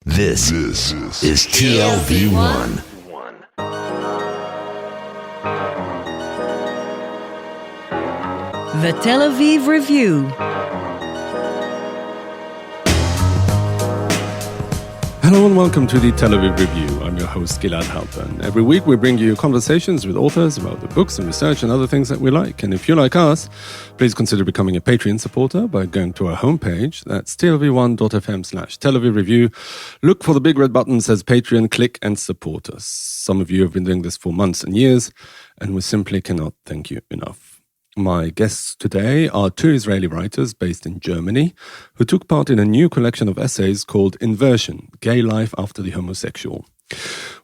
This is TLV1. The Tel Aviv Review. Hello and welcome to the Tel Aviv Review. I'm your host, Gilad Heilbrunn. Every week we bring you conversations with authors about the books and research and other things that we like. And if you like us, please consider becoming a Patreon supporter by going to our homepage. That's tlv1.fm/Tel Aviv Review. Look for the big red button that says Patreon, click and support us. Some of you have been doing this for months and years, and we simply cannot thank you enough. My guests today are two Israeli writers based in Germany who took part in a new collection of essays called Inversion, Gay Life After the Homosexual.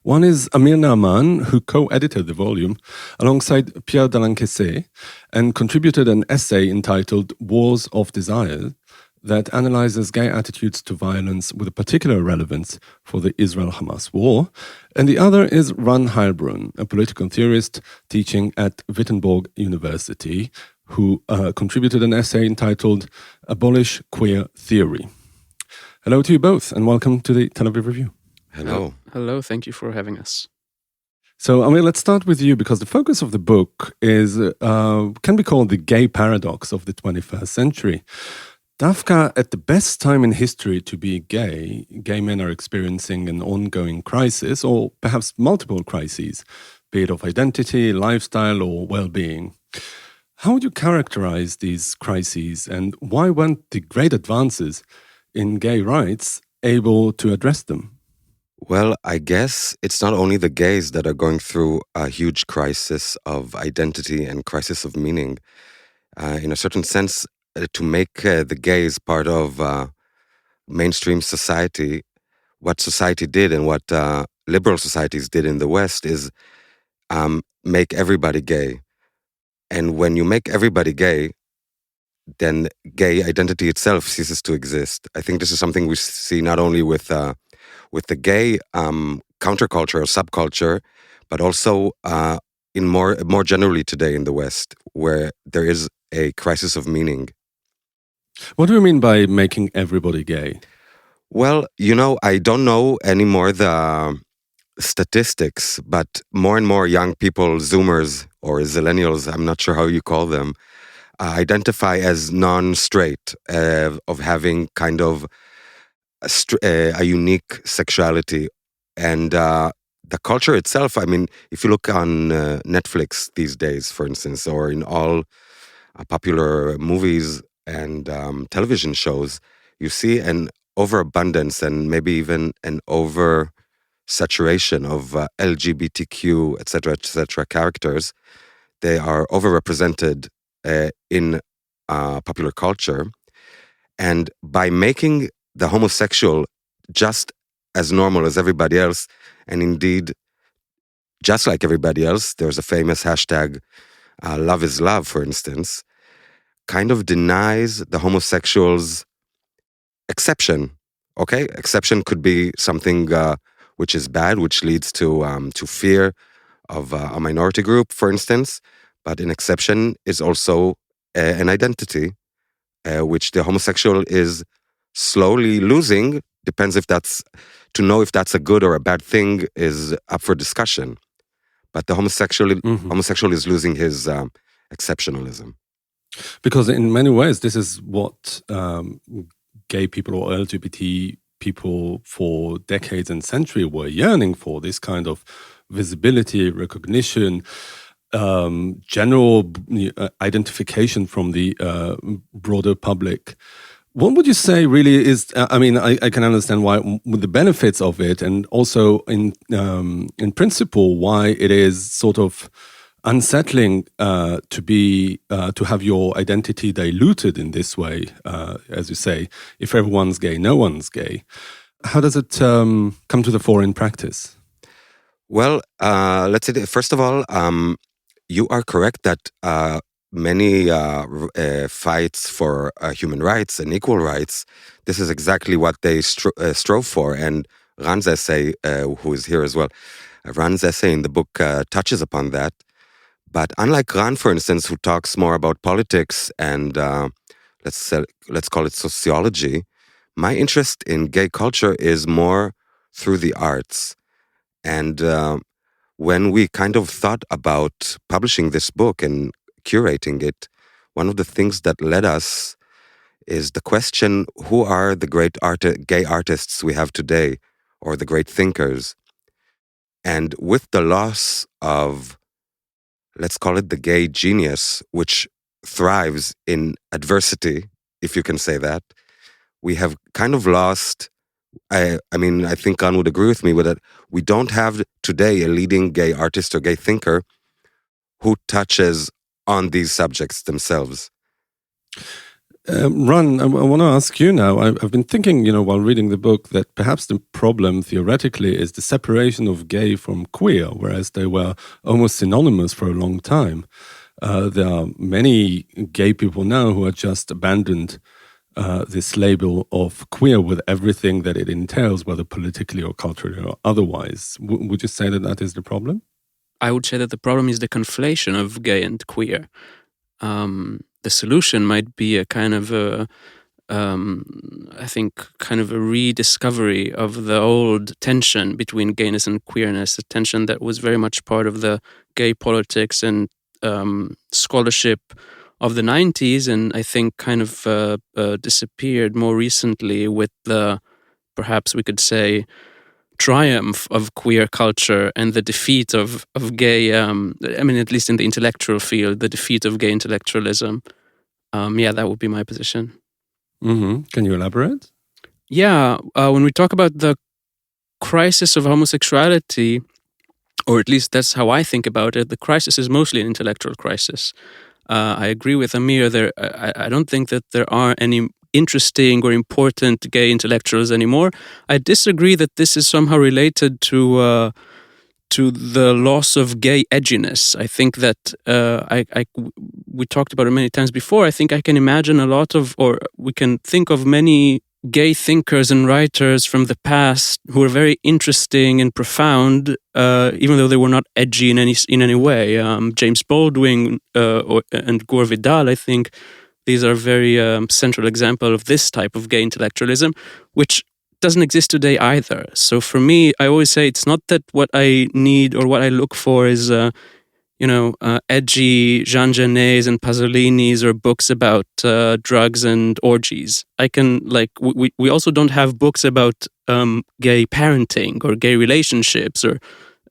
One is Amir Naaman, who co-edited the volume alongside Pierre Delancesse and contributed an essay entitled Wars of Desire that analyzes gay attitudes to violence with a particular relevance for the Israel-Hamas war. And the other is Heilbrunn, a political theorist teaching at Wittenberg University, who contributed an essay entitled Abolish Queer Theory. Hello to you both, and welcome to the Tel Aviv Review. Hello. Hello, thank you for having us. So, Amir, let's start with you, because the focus of the book is can be called the gay paradox of the 21st century. Dafka, at the best time in history to be gay men are experiencing an ongoing crisis, or perhaps multiple crises, be it of identity, lifestyle, or well-being. How would you characterize these crises, and why weren't the great advances in gay rights able to address them? Well, I guess it's not only the gays that are going through a huge crisis of identity and crisis of meaning. In a certain sense, to make the gays part of mainstream society, what society did and what liberal societies did in the West is make everybody gay. And when you make everybody gay, then gay identity itself ceases to exist. I think this is something we see not only with the gay counterculture or subculture, but also in more generally today in the West, where there is a crisis of meaning. What do you mean by making everybody gay? Well, I don't know anymore the statistics, but more and more young people, Zoomers or Zillennials, I'm not sure how you call them, identify as non-straight, of having kind of a unique sexuality. And the culture itself, I mean, if you look on Netflix these days, for instance, or in all popular movies and television shows, you see an overabundance and maybe even an over-saturation of LGBTQ, etc. characters. They are overrepresented in popular culture. And by making the homosexual just as normal as everybody else, and indeed just like everybody else, there's a famous hashtag, love is love, for instance, kind of denies the homosexual's exception. Okay, exception could be something which is bad, which leads to fear of a minority group, for instance. But an exception is also an identity, which the homosexual is slowly losing. Depends if that's to know if that's a good or a bad thing is up for discussion. But the homosexual is losing his exceptionalism. Because in many ways, this is what gay people or LGBT people for decades and centuries were yearning for, this kind of visibility, recognition, general identification from the broader public. What would you say really is, I can understand why, with the benefits of it, and also in principle, why it is sort of unsettling to have your identity diluted in this way, as you say. If everyone's gay, no one's gay. How does it come to the fore in practice? Well, let's say, first of all, you are correct that many fights for human rights and equal rights, this is exactly what they strove for. And Ran's essay, who is here as well, Ran's essay in the book touches upon that. But unlike Ran, for instance, who talks more about politics and let's call it sociology, my interest in gay culture is more through the arts. And when we kind of thought about publishing this book and curating it, one of the things that led us is the question, who are the great gay artists we have today, or the great thinkers? And with the loss of, let's call it the gay genius, which thrives in adversity, if you can say that, we have kind of lost, I mean, I think Khan would agree with me with that, we don't have today a leading gay artist or gay thinker who touches on these subjects themselves. Ron, I want to ask you now. I've been thinking, while reading the book, that perhaps the problem theoretically is the separation of gay from queer, whereas they were almost synonymous for a long time. There are many gay people now who have just abandoned this label of queer with everything that it entails, whether politically or culturally or otherwise. Would you say that that is the problem? I would say that the problem is the conflation of gay and queer. The solution might be a kind of I think, kind of a rediscovery of the old tension between gayness and queerness, a tension that was very much part of the gay politics and scholarship of the 90s, and I think kind of disappeared more recently with the, perhaps we could say, triumph of queer culture and the defeat of gay, I mean, at least in the intellectual field, the defeat of gay intellectualism. Yeah, that would be my position. Mm-hmm. Can you elaborate? Yeah, when we talk about the crisis of homosexuality, or at least that's how I think about it, the crisis is mostly an intellectual crisis. I agree with Amir. I don't think that there are any interesting or important gay intellectuals anymore. I disagree that this is somehow related to the loss of gay edginess. I think that we talked about it many times before. I think I can imagine a lot of, or we can think of many gay thinkers and writers from the past who were very interesting and profound, even though they were not edgy in any way. James Baldwin and Gore Vidal, I think, these are very central example of this type of gay intellectualism, which doesn't exist today either. So for me, I always say it's not that what I need or what I look for is edgy Jean Genets and Pasolini's or books about drugs and orgies. I can, we also don't have books about gay parenting or gay relationships or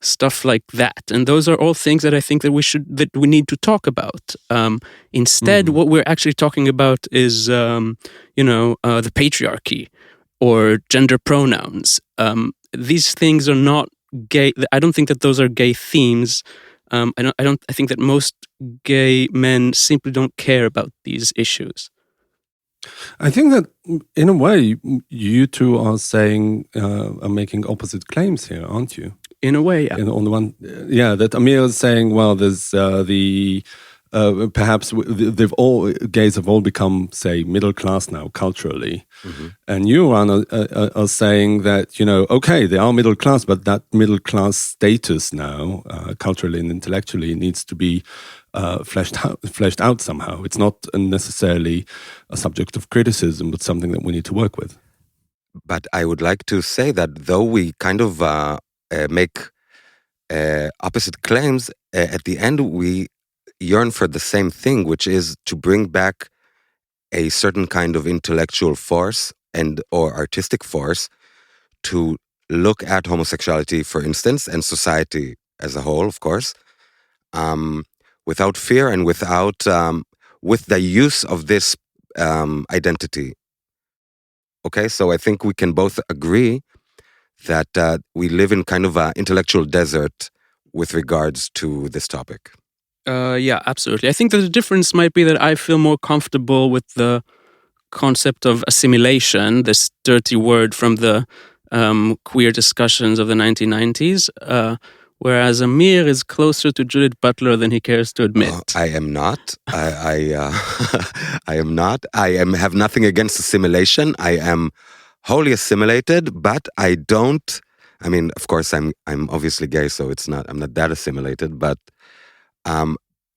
stuff like that. And those are all things that I think that we need to talk about. Instead, what we're actually talking about is, the patriarchy or gender pronouns. These things are not gay. I don't think that those are gay themes. I think that most gay men simply don't care about these issues. I think that in a way, you two are making opposite claims here, aren't you? In a way, yeah. On the one, that Amir is saying, well, there's perhaps gays have all become, say, middle class now culturally, and you are saying that okay, they are middle class, but that middle class status now, culturally and intellectually, needs to be fleshed out somehow. It's not necessarily a subject of criticism, but something that we need to work with. But I would like to say that though we kind of make opposite claims, at the end we yearn for the same thing, which is to bring back a certain kind of intellectual force or artistic force to look at homosexuality, for instance, and society as a whole, of course, without fear and with the use of this identity. Okay, so I think we can both agree that we live in kind of an intellectual desert with regards to this topic. Yeah, absolutely. I think that the difference might be that I feel more comfortable with the concept of assimilation, this dirty word from the queer discussions of the 1990s, whereas Amir is closer to Judith Butler than he cares to admit. I am not. I am not. I have nothing against assimilation. I am wholly assimilated, but I don't. I mean, of course, I'm obviously gay, so I'm not that assimilated, but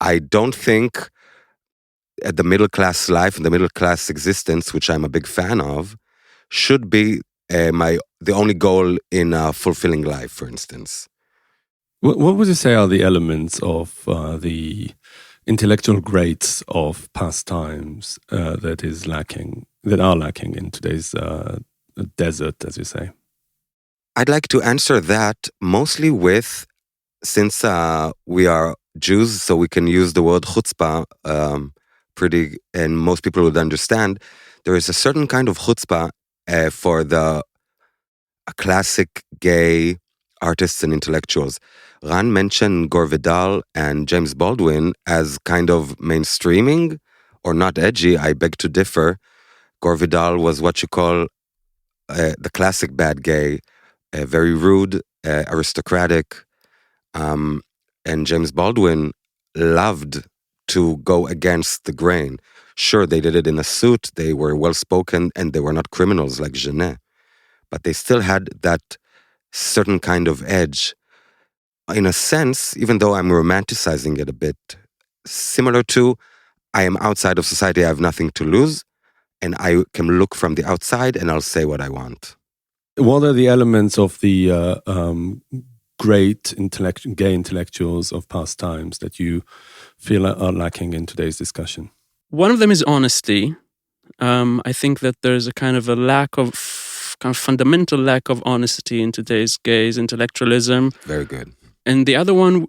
I don't think the middle class life and the middle class existence, which I'm a big fan of, should be the only goal in a fulfilling life, for instance. What would you say are the elements of the intellectual greats of past times that are lacking in today's desert, as you say? I'd like to answer that mostly with, since we are Jews, so we can use the word chutzpah pretty, and most people would understand. There is a certain kind of chutzpah for the classic gay artists and intellectuals. Ran mentioned Gore Vidal and James Baldwin as kind of mainstreaming or not edgy. I beg to differ. Gore Vidal was what you call the classic bad gay, very rude, aristocratic, and James Baldwin loved to go against the grain. Sure, they did it in a suit, they were well-spoken, and they were not criminals like Genet, but they still had that certain kind of edge. In a sense, even though I'm romanticizing it a bit, similar to, I am outside of society, I have nothing to lose, and I can look from the outside and I'll say what I want. What are the elements of the great gay intellectuals of past times that you feel are lacking in today's discussion? One of them is honesty. I think that there's a kind of fundamental lack of honesty in today's gays intellectualism. Very good. And the other one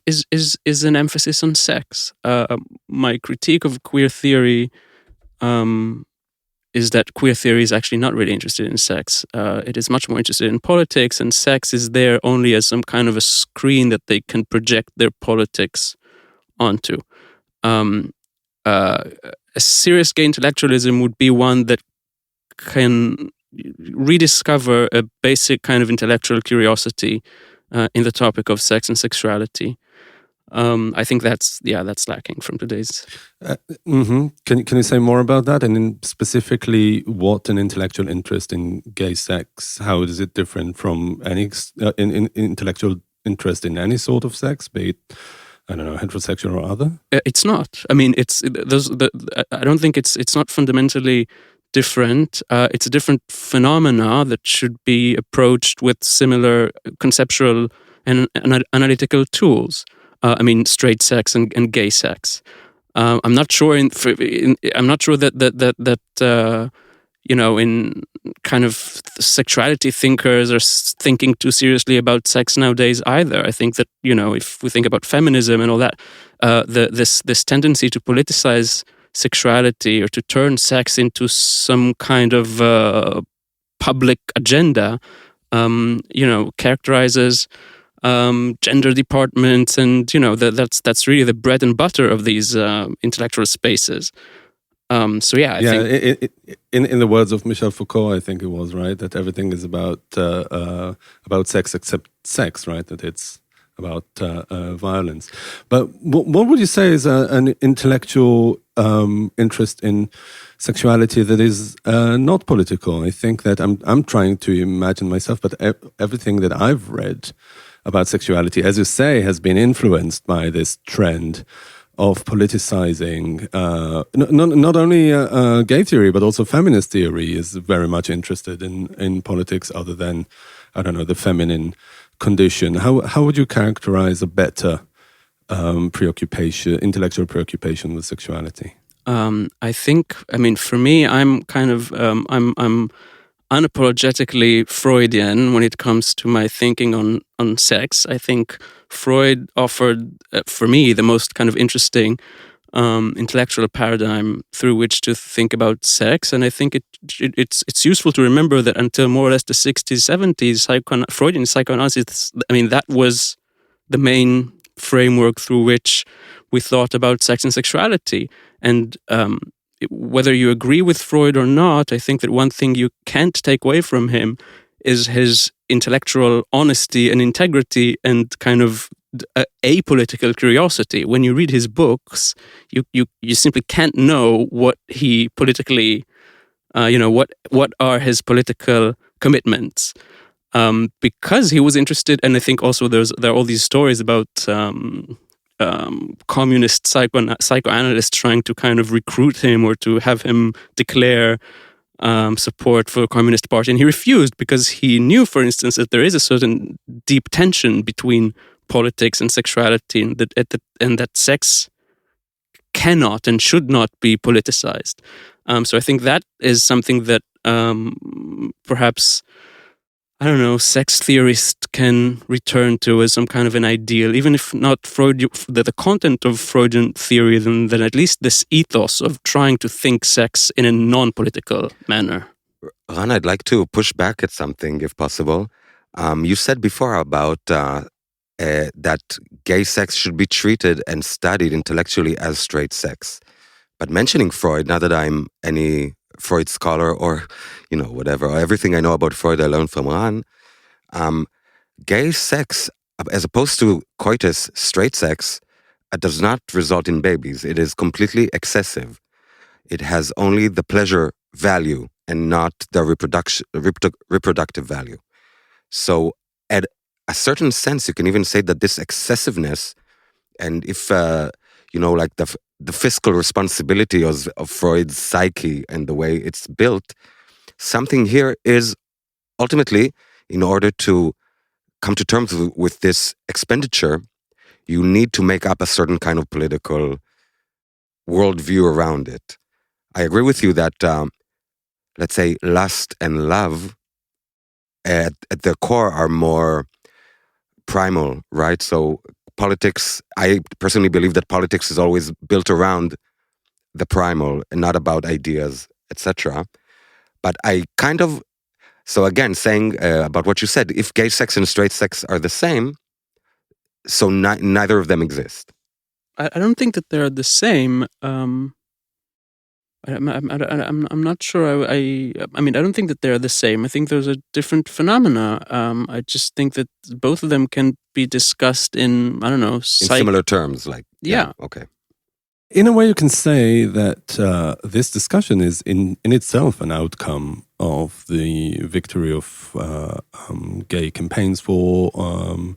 is an emphasis on sex. My critique of queer theory is that queer theory is actually not really interested in sex. It is much more interested in politics, and sex is there only as some kind of a screen that they can project their politics onto. A serious gay intellectualism would be one that can rediscover a basic kind of intellectual curiosity in the topic of sex and sexuality. I think that's lacking from today's. Can you say more about that, and in specifically what an intellectual interest in gay sex? How is it different from any intellectual interest in any sort of sex, be it, I don't know, heterosexual or other? It's not. I mean, I don't think it's not fundamentally different. It's a different phenomena that should be approached with similar conceptual and analytical tools. I mean, straight sex and gay sex. I'm not sure. I'm not sure that in kind of sexuality thinkers are thinking too seriously about sex nowadays either. I think that if we think about feminism and all that, this tendency to politicize sexuality or to turn sex into some kind of public agenda, characterizes gender departments, and that's really the bread and butter of these intellectual spaces. I think in the words of Michel Foucault, I think it was right that everything is about sex except sex, right? That it's about violence. But what would you say is an intellectual interest in sexuality that is not political? I think that I'm trying to imagine myself, but everything that I've read about sexuality, as you say, has been influenced by this trend of politicizing. Not only gay theory, but also feminist theory is very much interested in politics, other than, I don't know, the feminine condition. How would you characterize a better intellectual preoccupation with sexuality? I think, for me, I'm kind of I'm unapologetically Freudian when it comes to my thinking on sex. I think Freud offered, for me, the most kind of interesting intellectual paradigm through which to think about sex. And I think it's useful to remember that until more or less the 60s, 70s, Freudian psychoanalysis, that was the main framework through which we thought about sex and sexuality. And whether you agree with Freud or not, I think that one thing you can't take away from him is his intellectual honesty and integrity and kind of apolitical curiosity. When you read his books, you simply can't know what he politically, what are his political commitments. Because he was interested, and I think also there are all these stories about communist psychoanalysts trying to kind of recruit him or to have him declare support for the Communist Party, and he refused because he knew, for instance, that there is a certain deep tension between politics and sexuality, and that sex cannot and should not be politicized. So I think that is something that perhaps, I don't know, sex theorists can return to as some kind of an ideal, even if not the content of Freudian theory, then at least this ethos of trying to think sex in a non-political manner. Ran, I'd like to push back at something, if possible. You said before about that gay sex should be treated and studied intellectually as straight sex. But mentioning Freud, not that I'm any Freud scholar or, whatever, or everything I know about Freud I learned from Ran, gay sex, as opposed to coitus, straight sex, does not result in babies. It is completely excessive. It has only the pleasure value and not the reproductive value. So at a certain sense, you can even say that this excessiveness, and if, like the fiscal responsibility of Freud's psyche and the way it's built, something here is ultimately, in order to come to terms with this expenditure, you need to make up a certain kind of political worldview around it. I agree with you that, let's say, lust and love at their core are more primal, right? So politics, I personally believe that politics is always built around the primal and not about ideas, etc. But I kind of, so again, saying about what you said, if gay sex and straight sex are the same, so neither of them exist. I don't think that they're the same. I'm not sure. I don't think that they're the same. I think those are different phenomena. I just think that both of them can be discussed in, I don't know, in similar terms, like yeah. Okay. In a way, you can say that this discussion is in itself an outcome of the victory of gay campaigns for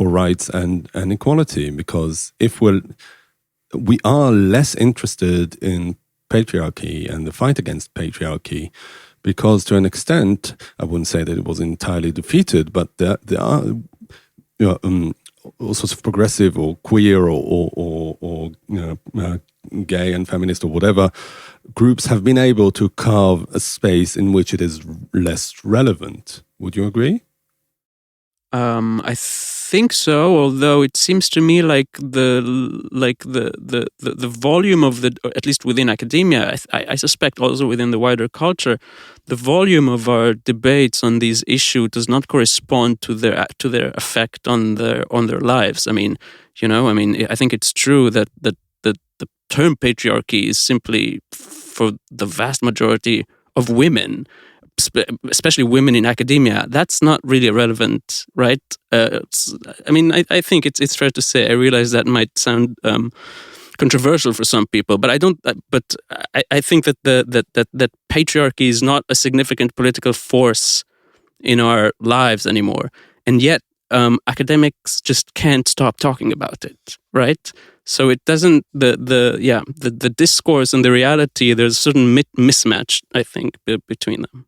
rights and equality. Because if we are less interested in patriarchy and the fight against patriarchy, because to an extent, I wouldn't say that it was entirely defeated, but there are all sorts of progressive or queer or gay and feminist or whatever groups have been able to carve a space in which it is less relevant. Would you agree? I think so. Although it seems to me like the volume of at least within academia, I suspect also within the wider culture, the volume of our debates on these issues does not correspond to their effect on their lives. I think it's true that the term patriarchy is simply, for the vast majority of women, especially women in academia, that's not really relevant, right? I think it's fair to say. I realize that might sound controversial for some people, but I don't. But I think that that patriarchy is not a significant political force in our lives anymore, and yet academics just can't stop talking about it, right? So it doesn't. The discourse and the reality. There's a certain mismatch, I think, between them.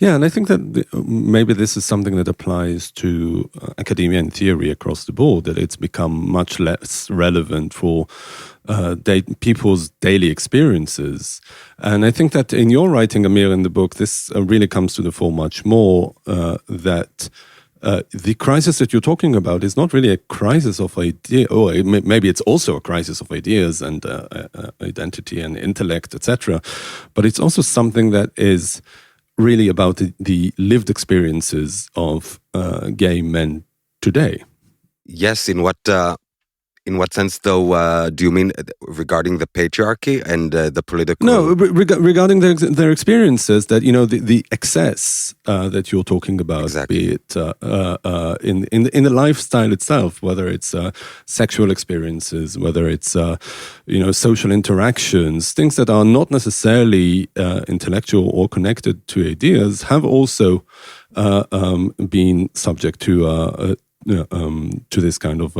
Yeah, and I think that maybe this is something that applies to academia and theory across the board, that it's become much less relevant for people's daily experiences. And I think that in your writing, Amir, in the book, this really comes to the fore much more, that the crisis that you're talking about is not really a crisis of idea, or maybe it's also a crisis of ideas and identity and intellect, etc. But it's also something that is really about the lived experiences of gay men today. Yes, in what sense, though, do you mean regarding the patriarchy and the political? No, regarding their experiences, that the excess that you're talking about, exactly. Be it in the lifestyle itself, whether it's sexual experiences, whether it's social interactions, things that are not necessarily intellectual or connected to ideas, have also been subject to this kind of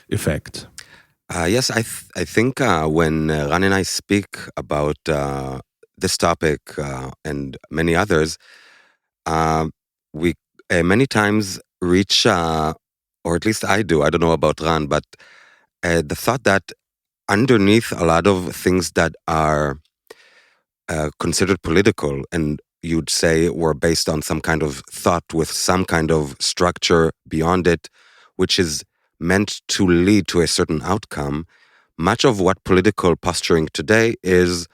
effect. Yes, I think when Ran and I speak about the this topic and many others, we many times reach, or at least I do, I don't know about Ran, but the thought that underneath a lot of things that are considered political and you'd say were based on some kind of thought with some kind of structure beyond it, which is meant to lead to a certain outcome, much of what political posturing today is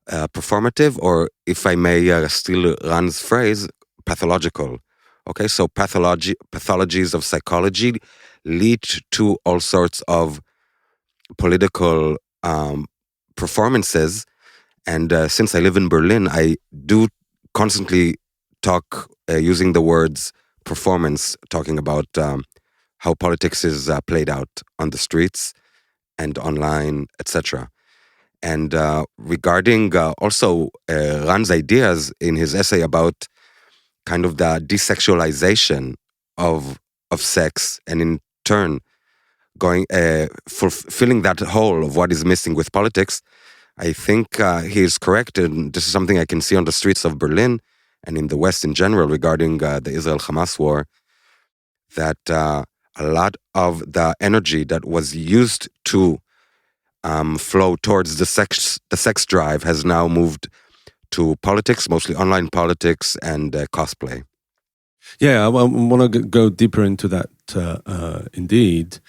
performative, or if I may steal Ran's phrase, pathological. Okay, so pathologies of psychology lead to all sorts of political performances. And since I live in Berlin, I do constantly talk using the words performance, talking about how politics is played out on the streets and online, etc. And regarding also Ran's ideas in his essay about kind of the desexualization of sex, and in turn going fulfilling that hole of what is missing with politics, I think he is correct, and this is something I can see on the streets of Berlin and in the West in general regarding the Israel-Hamas war, that a lot of the energy that was used to flow towards the sex drive has now moved to politics, mostly online politics and cosplay. Yeah, I want to go deeper into that indeed.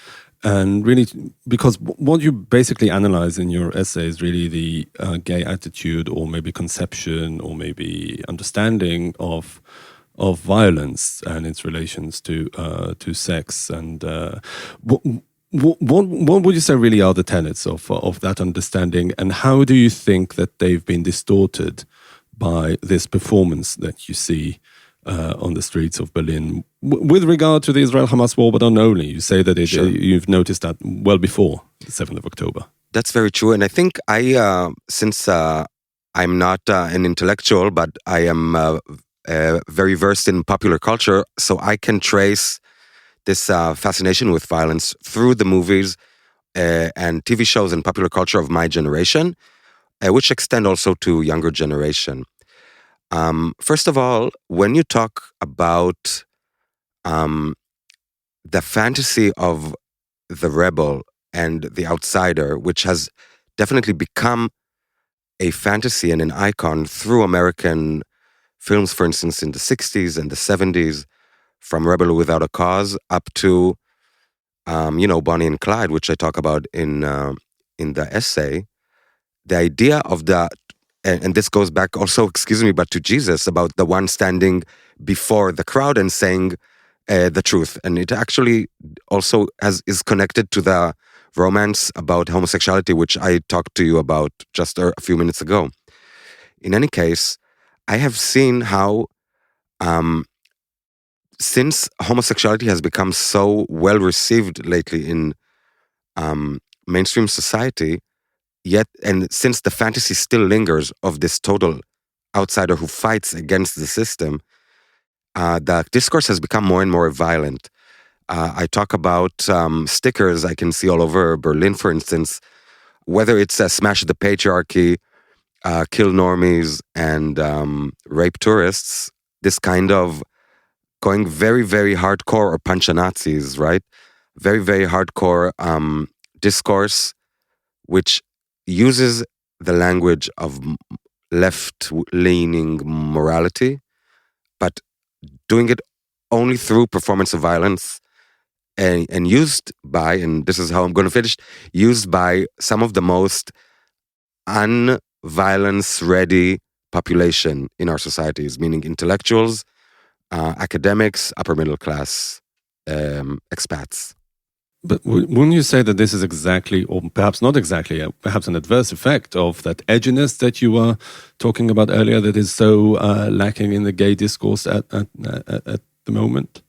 And really, because what you basically analyze in your essay is really the gay attitude, or maybe conception, or maybe understanding of violence and its relations to sex. And what would you say really are the tenets of that understanding, and how do you think that they've been distorted by this performance that you see on the streets of Berlin with regard to the Israel-Hamas war, but not only? You say that Sure. You've noticed that well before the 7th of October. That's very true. And I think since I'm not an intellectual, but I am very versed in popular culture, so I can trace this fascination with violence through the movies and TV shows and popular culture of my generation, which extend also to younger generation. First of all, when you talk about the fantasy of the rebel and the outsider, which has definitely become a fantasy and an icon through American films, for instance, in the 60s and the 70s, from Rebel Without a Cause up to, Bonnie and Clyde, which I talk about in the essay. The idea of the, and this goes back also, but to Jesus, about the one standing before the crowd and saying the truth. And it actually also is connected to the romance about homosexuality, which I talked to you about just a few minutes ago. In any case, I have seen how since homosexuality has become so well received lately in mainstream society, and since the fantasy still lingers of this total outsider who fights against the system, the discourse has become more and more violent. I talk about stickers I can see all over Berlin, for instance, whether it's smash the patriarchy, kill normies, and rape tourists, this kind of going very, very hardcore, or punch Nazis, right? Very, very hardcore discourse, which uses the language of left-leaning morality, but doing it only through performance of violence, and used by, and this is how I'm going to finish, used by some of the most unviolence-ready population in our societies, meaning intellectuals, academics, upper middle class, expats. But wouldn't you say that this is exactly, or perhaps not exactly, perhaps an adverse effect of that edginess that you were talking about earlier, that is so lacking in the gay discourse at the moment?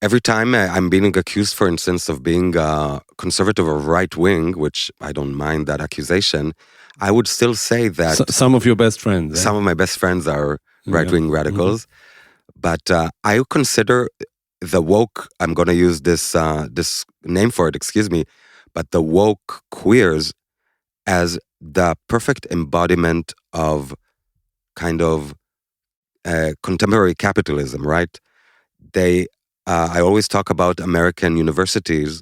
Every time I'm being accused, for instance, of being conservative or right-wing, which I don't mind that accusation, I would still say that... some of your best friends. Some of my best friends are right-wing radicals. Mm-hmm. But I consider the woke, I'm going to use this name for it, but the woke queers as the perfect embodiment of kind of contemporary capitalism, right? I always talk about American universities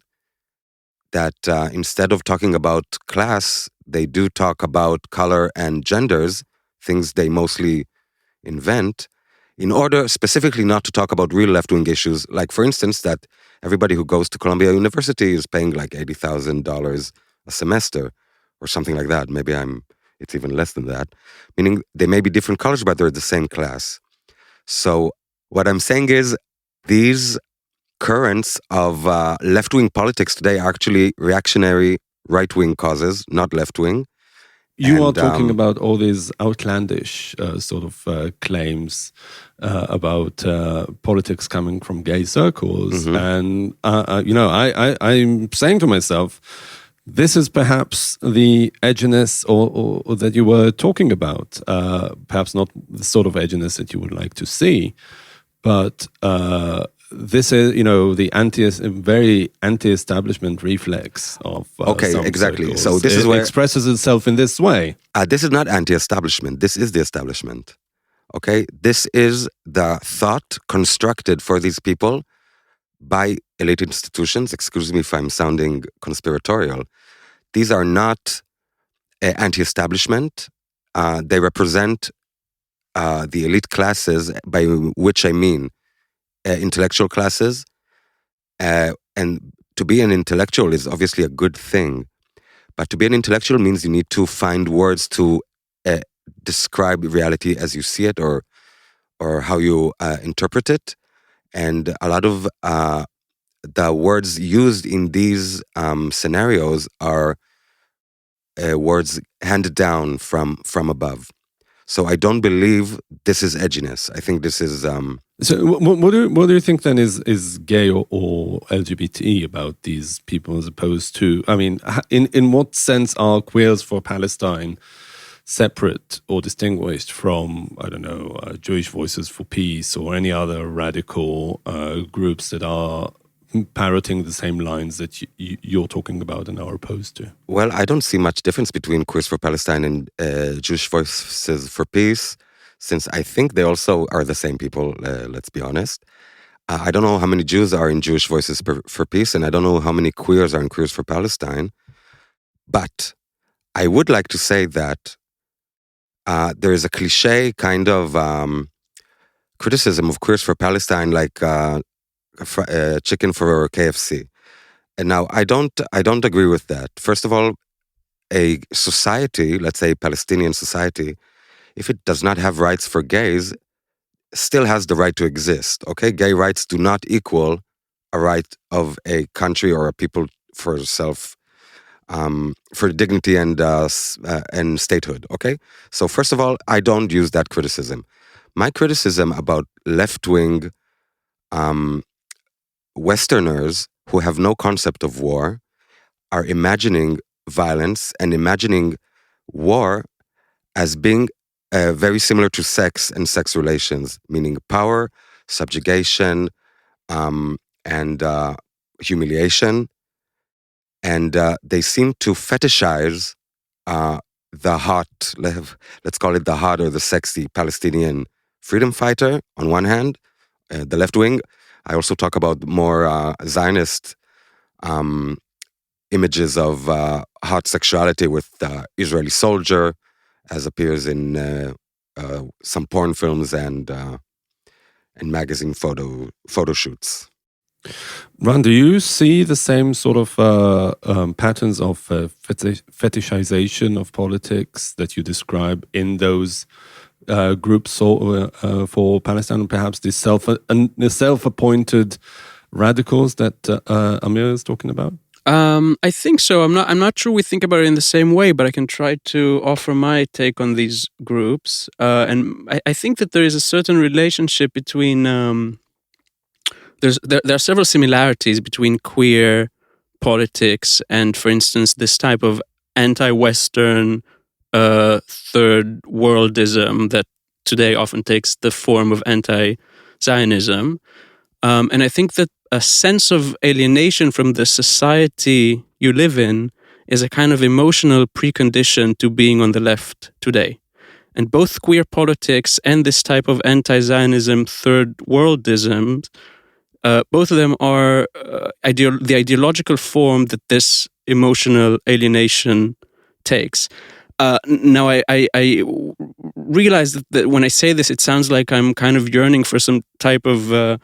that instead of talking about class, they do talk about color and genders, things they mostly invent, in order specifically not to talk about real left-wing issues. Like, for instance, that everybody who goes to Columbia University is paying like $80,000 a semester or something like that. Maybe it's even less than that, meaning they may be different colors, but they're the same class. So what I'm saying is these currents of left-wing politics today are actually reactionary right-wing causes, not left-wing. You are talking about all these outlandish sort of claims about politics coming from gay circles. And, I'm saying to myself, this is perhaps the edginess or that you were talking about. Perhaps not the sort of edginess that you would like to see, but this is, the very anti-establishment reflex of okay, exactly. Circles. So this is where expresses itself in this way. This is not anti-establishment. This is the establishment. Okay, this is the thought constructed for these people by elite institutions. Excuse me if I'm sounding conspiratorial. These are not anti-establishment. They represent the elite classes, by which I mean intellectual classes. And to be an intellectual is obviously a good thing. But to be an intellectual means you need to find words to describe reality as you see it or how you interpret it. And a lot of the words used in these scenarios are words handed down from above. So I don't believe this is edginess. I think this is... So what do you think then is gay or LGBT about these people as opposed to... I mean, in what sense are queers for Palestine separate or distinguished from, I don't know, Jewish Voices for Peace or any other radical groups that are parroting the same lines that you're talking about and are opposed to? Well, I don't see much difference between Queers for Palestine and Jewish Voices for Peace, since I think they also are the same people, let's be honest. I don't know how many Jews are in Jewish Voices for Peace, and I don't know how many queers are in Queers for Palestine. But I would like to say that there is a cliche kind of criticism of Queers for Palestine, like chicken for KFC. And now I don't agree with that. First of all, a society, let's say Palestinian society, if it does not have rights for gays, still has the right to exist. Okay, gay rights do not equal a right of a country or a people for for dignity and statehood. Okay, so first of all, I don't use that criticism. My criticism about left-wing Westerners who have no concept of war are imagining violence and imagining war as being very similar to sex and sex relations, meaning power, subjugation, and humiliation. And they seem to fetishize the hot, let's call it the hot or the sexy Palestinian freedom fighter on one hand, the left wing. I also talk about more Zionist images of hot sexuality with the Israeli soldier, as appears in some porn films and magazine photo shoots. Ron, do you see the same sort of patterns of fetishization of politics that you describe in those groups for Palestine, perhaps the self-appointed radicals that Amir is talking about? I think so. I'm not sure we think about it in the same way, but I can try to offer my take on these groups. And I think that there is a certain relationship between. There are several similarities between queer politics and, for instance, this type of anti-Western third worldism that today often takes the form of anti-Zionism. And I think that a sense of alienation from the society you live in is a kind of emotional precondition to being on the left today. And both queer politics and this type of anti-Zionism, third worldism, both of them are the ideological form that this emotional alienation takes. Now, I realize that when I say this, it sounds like I'm kind of yearning for some type of,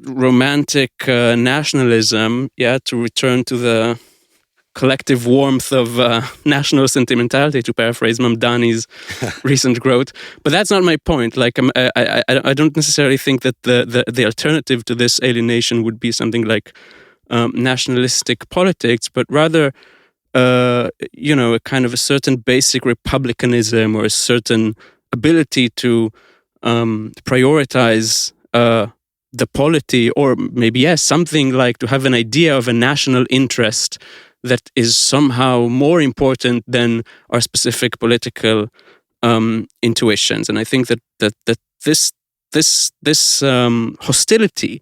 romantic nationalism, to return to the collective warmth of national sentimentality, to paraphrase Mamdani's recent growth. But that's not my point. Like, I don't necessarily think that the alternative to this alienation would be something like nationalistic politics, but rather, a kind of a certain basic republicanism or a certain ability to prioritize the polity, or maybe, something like to have an idea of a national interest that is somehow more important than our specific political intuitions. And I think that this hostility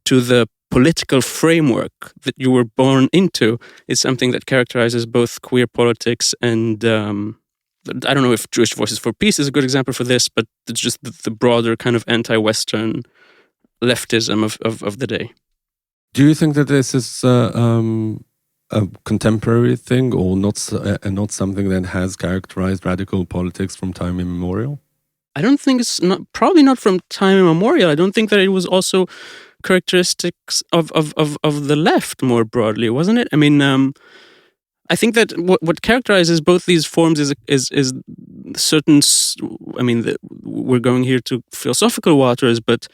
to the political framework that you were born into is something that characterizes both queer politics and I don't know if Jewish Voices for Peace is a good example for this, but it's just the broader kind of anti-Western leftism of the day. Do you think that this is a contemporary thing, or not something that has characterized radical politics from time immemorial? I don't think probably not from time immemorial. I don't think that it was also characteristics of the left more broadly, wasn't it? I mean, I think that what characterizes both these forms is certain. I mean, we're going here to philosophical waters, but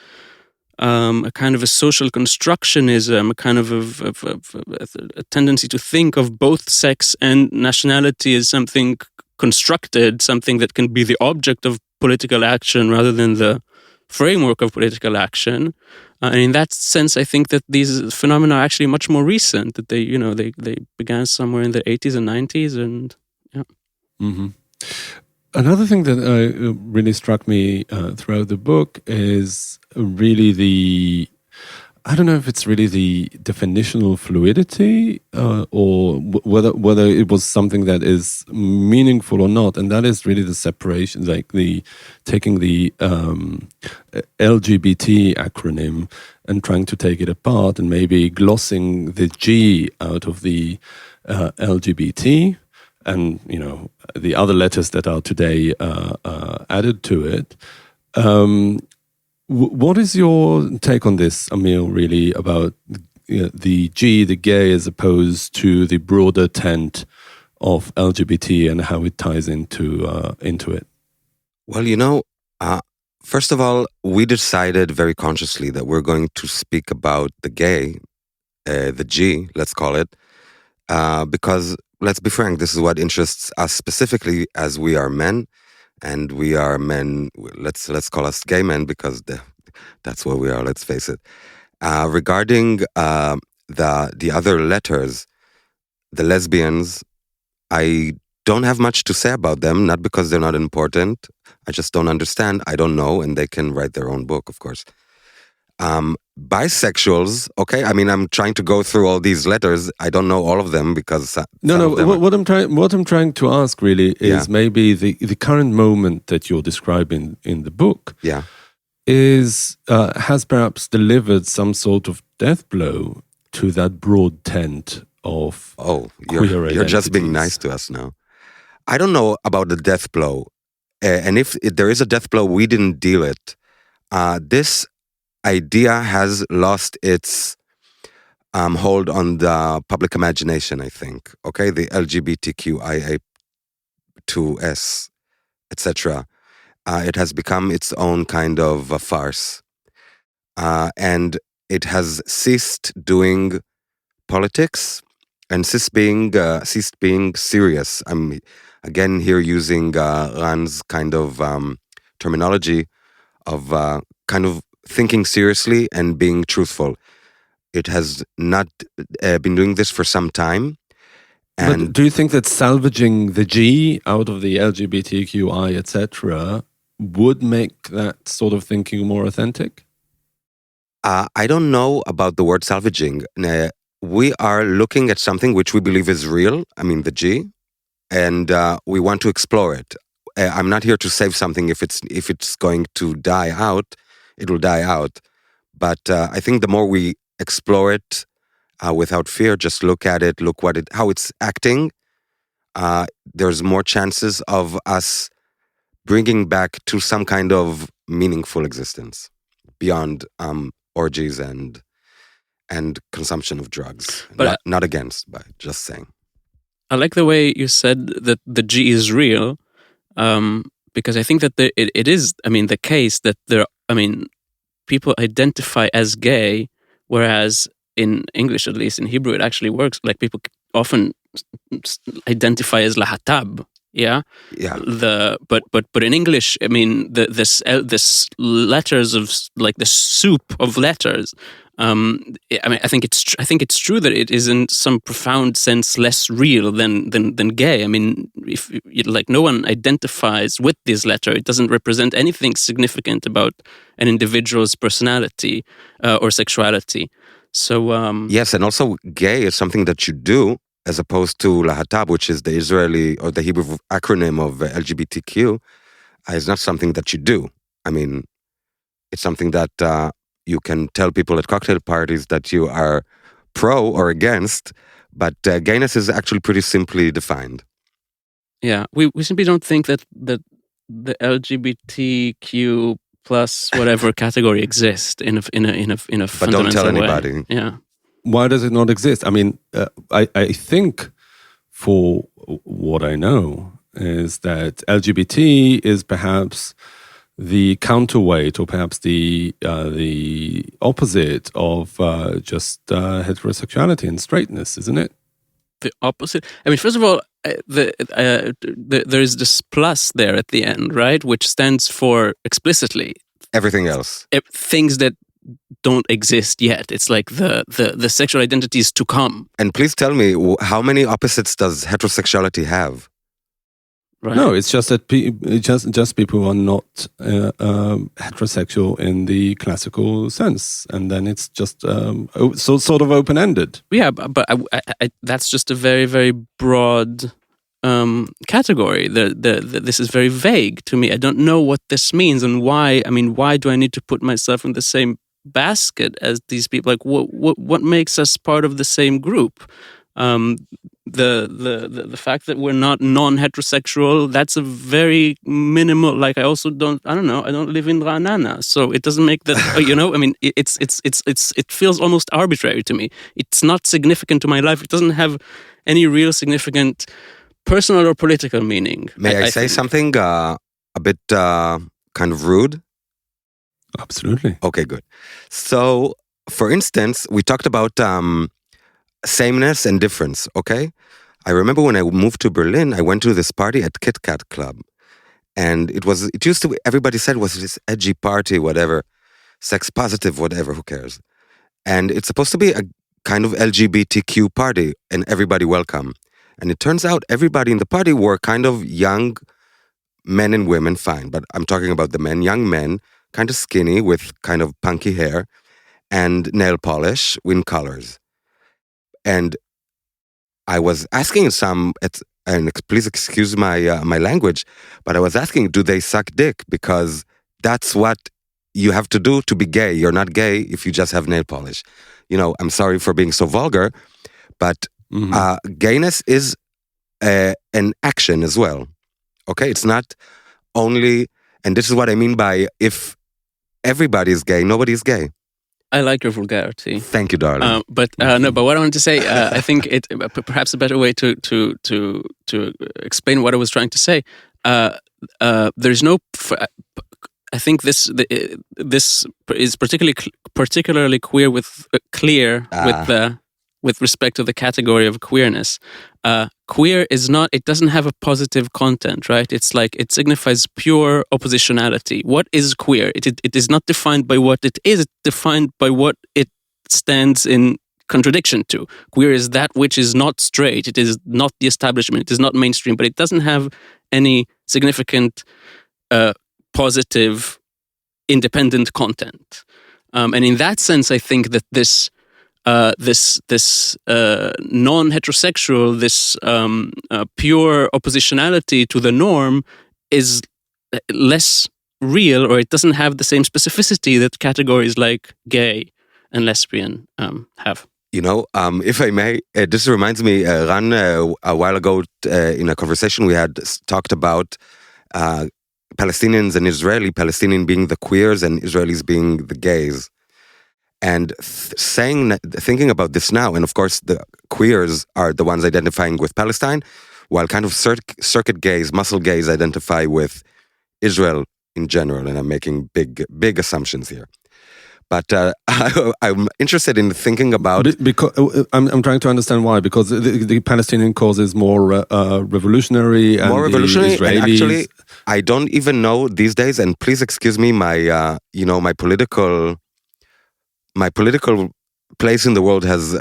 a kind of a social constructionism, a kind of a tendency to think of both sex and nationality as something constructed, something that can be the object of political action rather than the framework of political action. And in that sense, I think that these phenomena are actually much more recent, that they began somewhere in the 80s and 90s. And Mm-hmm. Another thing that really struck me throughout the book is really I don't know if it's really the definitional fluidity or whether it was something that is meaningful or not, and that is really the separation, like taking the LGBT acronym and trying to take it apart and maybe glossing the G out of the LGBT. And the other letters that are today added to it. What is your take on this, Amir? Really about the G, the gay, as opposed to the broader tent of LGBT and how it ties into it? Well, first of all, we decided very consciously that we're going to speak about the gay, the G, let's call it, because. Let's be frank, this is what interests us specifically, as we are men, and we are men, let's call us gay men, because that's what we are, let's face it. Regarding the other letters, the lesbians, I don't have much to say about them, not because they're not important, I just don't understand, I don't know, and they can write their own book, of course. Bisexuals, okay. I mean, I'm trying to go through all these letters. I don't know all of them because what I'm trying to ask really is maybe the current moment that you're describing in the book. Yeah, has perhaps delivered some sort of death blow to that broad tent of queer you're just being nice to us now. I don't know about the death blow, and if there is a death blow, we didn't deal it. This idea has lost its hold on the public imagination, I think. Okay, the LGBTQIA2S, etc. It has become its own kind of a farce, and it has ceased doing politics and ceased being serious. I'm again here using Ran's kind of terminology of kind of thinking seriously and being truthful. It has not been doing this for some time. And but do you think that salvaging the G out of the LGBTQI, etc., would make that sort of thinking more authentic? I don't know about the word salvaging. we are looking at something which we believe is real, I mean the G, and we want to explore it. I'm not here to save something. If it's going to die out, it will die out. But I think the more we explore it without fear, just look at it, look how it's acting, there's more chances of us bringing back to some kind of meaningful existence beyond orgies and consumption of drugs. But not against, but just saying. I like the way you said that the G is real, because I think that it is, I mean, the case that people identify as gay, whereas in English, at least in Hebrew, it actually works. Like people often identify as lahatab. Yeah. But in English, I mean, this letters of like the soup of letters. I mean, I think it's true that it is in some profound sense less real than gay. I mean, if like no one identifies with this letter, it doesn't represent anything significant about an individual's personality or sexuality. So yes, and also gay is something that you do, as opposed to lahatab, which is the Israeli or the Hebrew acronym of LGBTQ, is not something that you do. I mean, it's something that you can tell people at cocktail parties that you are pro or against, but gayness is actually pretty simply defined. Yeah, we simply don't think that the LGBTQ plus whatever category exists in a But fundamental don't tell anybody. way. Yeah. Why does it not exist? I mean, I think, for what I know, is that LGBT is perhaps the counterweight, or perhaps the opposite of just heterosexuality and straightness, isn't it? The opposite. I mean, first of all, there is this plus there at the end, right, which stands for explicitly Everything else. Things that don't exist yet. It's like the sexual identities to come. And please tell me, how many opposites does heterosexuality have? Right. No, it's just that just people who are not heterosexual in the classical sense, and then it's just so sort of open-ended. Yeah, but I, that's just a very, very broad category. This is very vague to me. I don't know what this means and why. I mean, why do I need to put myself in the same basket as these people? Like, what makes us part of the same group? The fact that we're not non-heterosexual, that's a very minimal. Like, I don't live in Ra'anana, so it doesn't make that. I mean, it feels almost arbitrary to me. It's not significant to my life. It doesn't have any real significant personal or political meaning. May I say something a bit kind of rude? Absolutely. Okay, good. So, for instance, we talked about sameness and difference, okay? I remember when I moved to Berlin, I went to this party at Kit Kat Club. And it used to be, everybody said it was this edgy party, whatever, sex positive, whatever, who cares? And it's supposed to be a kind of LGBTQ party and everybody welcome. And it turns out everybody in the party were kind of young men and women, fine, but I'm talking about the men, young men, kind of skinny with kind of punky hair and nail polish in colors. And I was asking and please excuse my language, but I was asking, do they suck dick? Because that's what you have to do to be gay. You're not gay if you just have nail polish. I'm sorry for being so vulgar, but gayness is an action as well. Okay, it's not only, and this is what I mean by if everybody is gay, nobody is gay. I like your vulgarity. Thank you, darling. But what I wanted to say, I think it perhaps a better way to explain what I was trying to say. There's no. I think this is particularly clear with respect to the category of queerness. Queer is not, it doesn't have a positive content, right? It's like, it signifies pure oppositionality. What is queer? It is not defined by what it is, it's defined by what it stands in contradiction to. Queer is that which is not straight, it is not the establishment, it is not mainstream, but it doesn't have any significant positive independent content. And in that sense, I think that this this non-heterosexual, this pure oppositionality to the norm is less real, or it doesn't have the same specificity that categories like gay and lesbian have. You know, if I may, this reminds me, Ran, a while ago in a conversation we had talked about Palestinians and Israeli, Palestinian being the queers and Israelis being the gays. And thinking about this now, and of course the queers are the ones identifying with Palestine, while kind of circuit gays, muscle gays identify with Israel in general, and I'm making big assumptions here. But I'm interested in thinking about... Because I'm trying to understand why. Because the Palestinian cause is more revolutionary, and more revolutionary, the Israelis... and actually, I don't even know these days, and please excuse me, my political place in the world has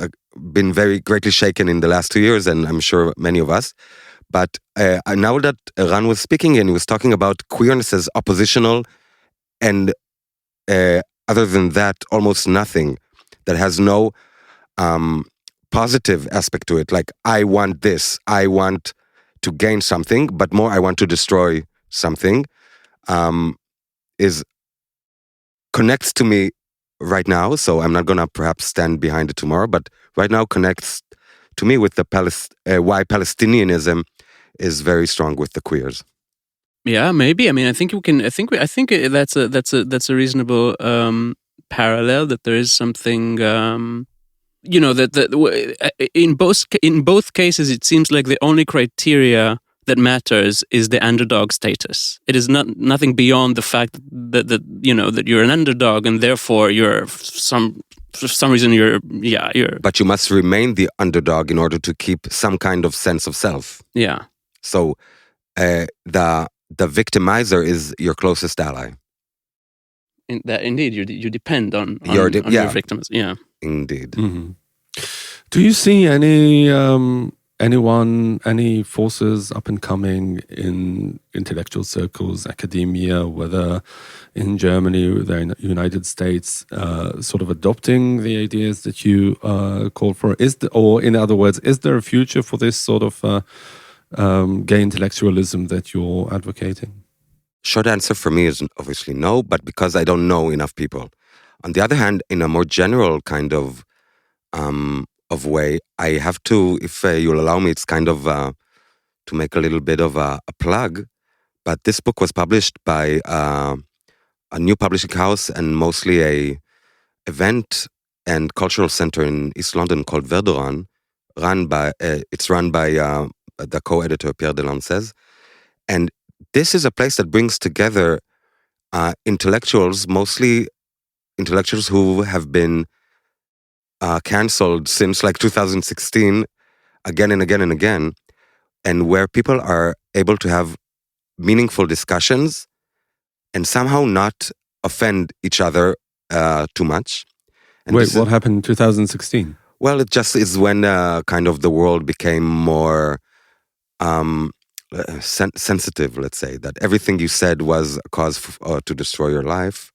been very greatly shaken in the last 2 years, and I'm sure many of us. But now that Ran was speaking and he was talking about queerness as oppositional, and other than that, almost nothing, that has no positive aspect to it. Like, I want this, I want to gain something, but more I want to destroy something, connects to me right now. So I'm not going to perhaps stand behind it tomorrow, but right now connects to me with the why Palestinianism is very strong with the queers. Yeah, maybe. I mean, I think we can. I think that's a reasonable parallel. That there is something, that in both cases, it seems like the only criteria that matters is the underdog status. It is nothing beyond the fact that you're an underdog, and therefore for some reason you're. But you must remain the underdog in order to keep some kind of sense of self. Yeah. So the victimizer is your closest ally. Indeed, you depend on your victims. Yeah, indeed. Mm-hmm. Do you see any forces up and coming in intellectual circles, academia, whether in Germany or the United States, sort of adopting the ideas that you call for? Or in other words, is there a future for this sort of gay intellectualism that you're advocating? Short answer for me is obviously no, but because I don't know enough people. On the other hand, in a more general kind of way, I have to, if you'll allow me, it's kind of to make a little bit of a plug. But this book was published by a new publishing house and mostly a event and cultural center in East London called Verdoran. It's run by the co-editor Pierre Delancez. And this is a place that brings together intellectuals, mostly intellectuals who have been cancelled since like 2016, again and again and again, and where people are able to have meaningful discussions and somehow not offend each other too much. And wait, what happened in 2016? Well, it just is when kind of the world became more sensitive, let's say, that everything you said was a cause to destroy your life.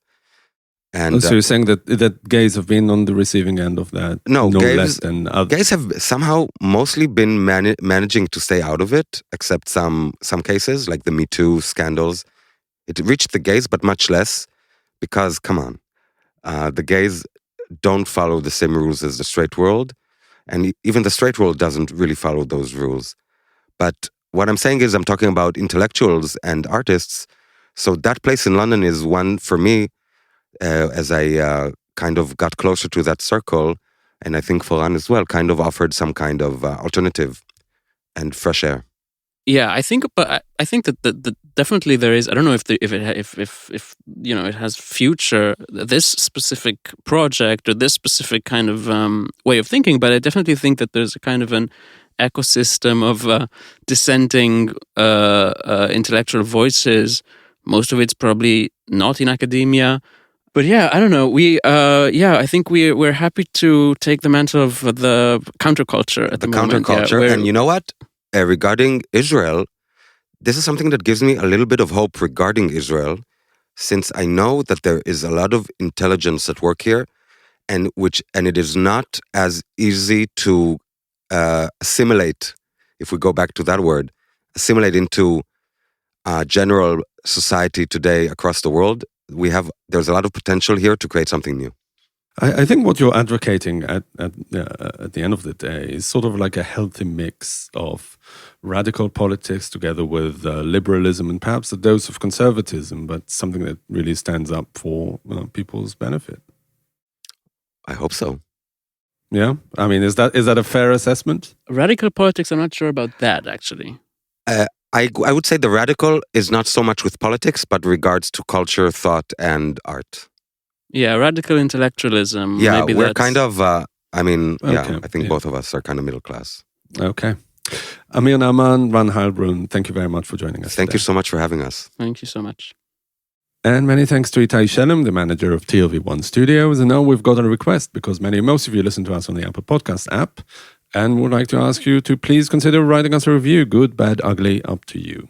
And so you're saying that gays have been on the receiving end of that? No, less than others. Gays have somehow mostly been managing to stay out of it, except some cases, like the Me Too scandals. It reached the gays, but much less, because, come on, the gays don't follow the same rules as the straight world, and even the straight world doesn't really follow those rules. But what I'm saying is I'm talking about intellectuals and artists, so that place in London is one for me, as I kind of got closer to that circle, and I think for Ran as well, kind of offered some kind of alternative and fresh air. Yeah, I think that definitely there is. I don't know if it has future, this specific project or this specific kind of way of thinking, but I definitely think that there's a kind of an ecosystem of dissenting intellectual voices. Most of it's probably not in academia. But yeah, I don't know. I think we're happy to take the mantle of the counterculture at the moment. Counterculture, and you know what? Regarding Israel, this is something that gives me a little bit of hope regarding Israel, since I know that there is a lot of intelligence at work here, and it is not as easy to assimilate, if we go back to that word, assimilate into general society today across the world. There's a lot of potential here to create something new. I think what you're advocating at the end of the day is sort of like a healthy mix of radical politics together with liberalism and perhaps a dose of conservatism, but something that really stands up for people's benefit. I hope so. Yeah? I mean, is that a fair assessment? Radical politics, I'm not sure about that, actually. I would say the radical is not so much with politics, but regards to culture, thought, and art. Yeah, radical intellectualism. Yeah, maybe we're that's... kind of, I think yeah. both of us are kind of middle class. Okay. Amir, Naaman, Van Heilbrunn, thank you very much for joining us Thank today. you so much for having us. Thank you so much. And many thanks to Itai Shelem, the manager of TLV1 Studios. And now we've got a request because most of you listen to us on the Apple Podcast app and would like to ask you to please consider writing us a review, good, bad, ugly, up to you.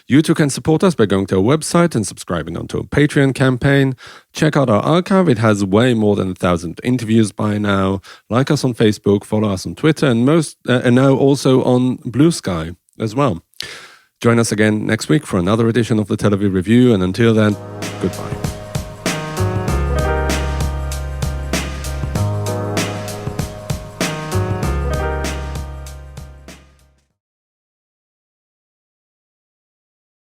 You too can support us by going to our website and subscribing onto our Patreon campaign. Check out our archive. It has way more than 1,000 interviews by now. Like us on Facebook, follow us on Twitter, and now also on Blue Sky as well. Join us again next week for another edition of the Tel Aviv Review, and until then, goodbye.